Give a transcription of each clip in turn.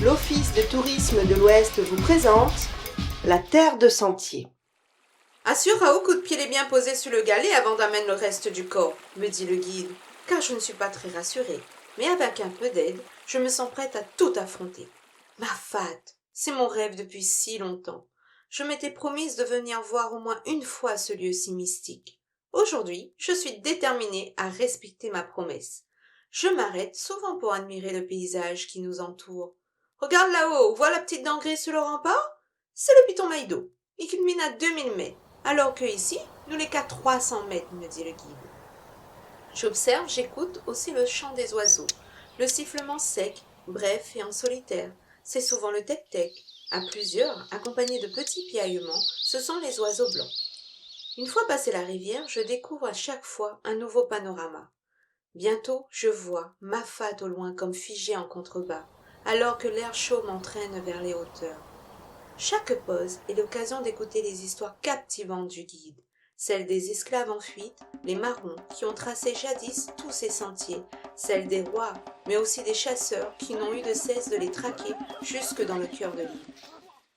l'Office de tourisme de l'Ouest vous présente la terre de sentier. Assure à haut coup de pied les biens posés sur le galet avant d'amener le reste du corps, me dit le guide, car je ne suis pas très rassurée. Mais avec un peu d'aide, je me sens prête à tout affronter. Mafat, c'est mon rêve depuis si longtemps. Je m'étais promise de venir voir au moins une fois ce lieu si mystique. Aujourd'hui, je suis déterminée à respecter ma promesse. Je m'arrête souvent pour admirer le paysage qui nous entoure. Regarde là-haut, vois la petite dent grise sur le rempart? C'est le piton Maïdo. Il culmine à 2000 mètres, alors que ici, nous n'est qu'à 300 mètres, me dit le guide. J'observe, j'écoute aussi le chant des oiseaux, le sifflement sec, bref et en solitaire. C'est souvent le tec-tec. À plusieurs, accompagnés de petits piaillements, ce sont les oiseaux blancs. Une fois passé la rivière, je découvre à chaque fois un nouveau panorama. Bientôt, je vois Mafat au loin comme figé en contrebas, alors que l'air chaud m'entraîne vers les hauteurs. Chaque pause est l'occasion d'écouter les histoires captivantes du guide, celles des esclaves en fuite, les marrons qui ont tracé jadis tous ces sentiers, celles des rois, mais aussi des chasseurs qui n'ont eu de cesse de les traquer jusque dans le cœur de l'île.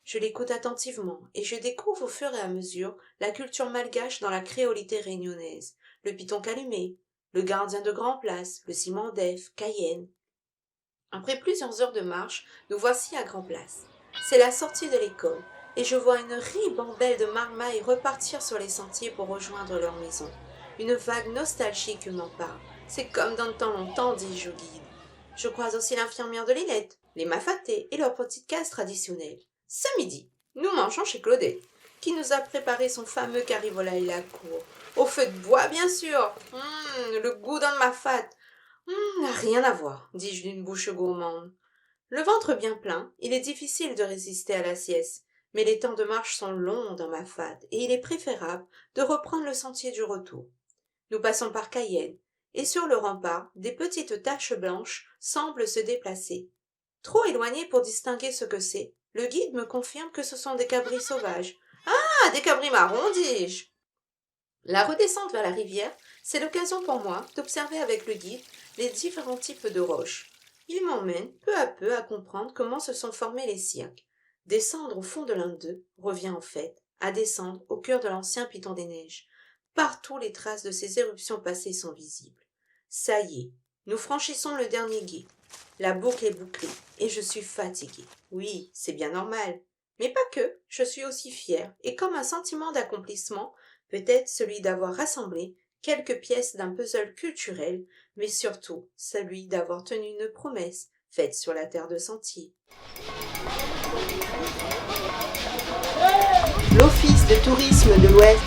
Je l'écoute attentivement et je découvre au fur et à mesure la culture malgache dans la créolité réunionnaise, le piton calumé, le gardien de grand place, le ciment d'Ef, Cayenne. Après plusieurs heures de marche, nous voici à Grand Place. C'est la sortie de l'école, et je vois une ribambelle de marmailles repartir sur les sentiers pour rejoindre leur maison. Une vague nostalgique m'empare. C'est comme dans le temps longtemps, dis-je au guide. Je croise aussi l'infirmière de Lilette, les mafatés et leurs petites cases traditionnelles. Ce midi, nous mangeons chez Claudette, qui nous a préparé son fameux carivolaille à la cour. Au feu de bois, bien sûr. Le goût d'un mafat. N'a rien à voir, dis-je d'une bouche gourmande. Le ventre bien plein, il est difficile de résister à la sieste, mais les temps de marche sont longs dans Mafat, et il est préférable de reprendre le sentier du retour. Nous passons par Cayenne, et sur le rempart, des petites taches blanches semblent se déplacer. Trop éloigné pour distinguer ce que c'est, le guide me confirme que ce sont des cabris sauvages. Ah, des cabris marrons, dis-je. La redescente vers la rivière, c'est l'occasion pour moi d'observer avec le guide les différents types de roches. Il m'emmène peu à peu à comprendre comment se sont formés les cirques. Descendre au fond de l'un d'eux revient en fait à descendre au cœur de l'ancien piton des neiges. Partout les traces de ces éruptions passées sont visibles. Ça y est, nous franchissons le dernier gué. La boucle est bouclée et je suis fatiguée. Oui, c'est bien normal. Mais pas que, je suis aussi fière et comme un sentiment d'accomplissement, peut-être celui d'avoir rassemblé quelques pièces d'un puzzle culturel, mais surtout celui d'avoir tenu une promesse faite sur la terre de sentier. L'Office de tourisme de l'Ouest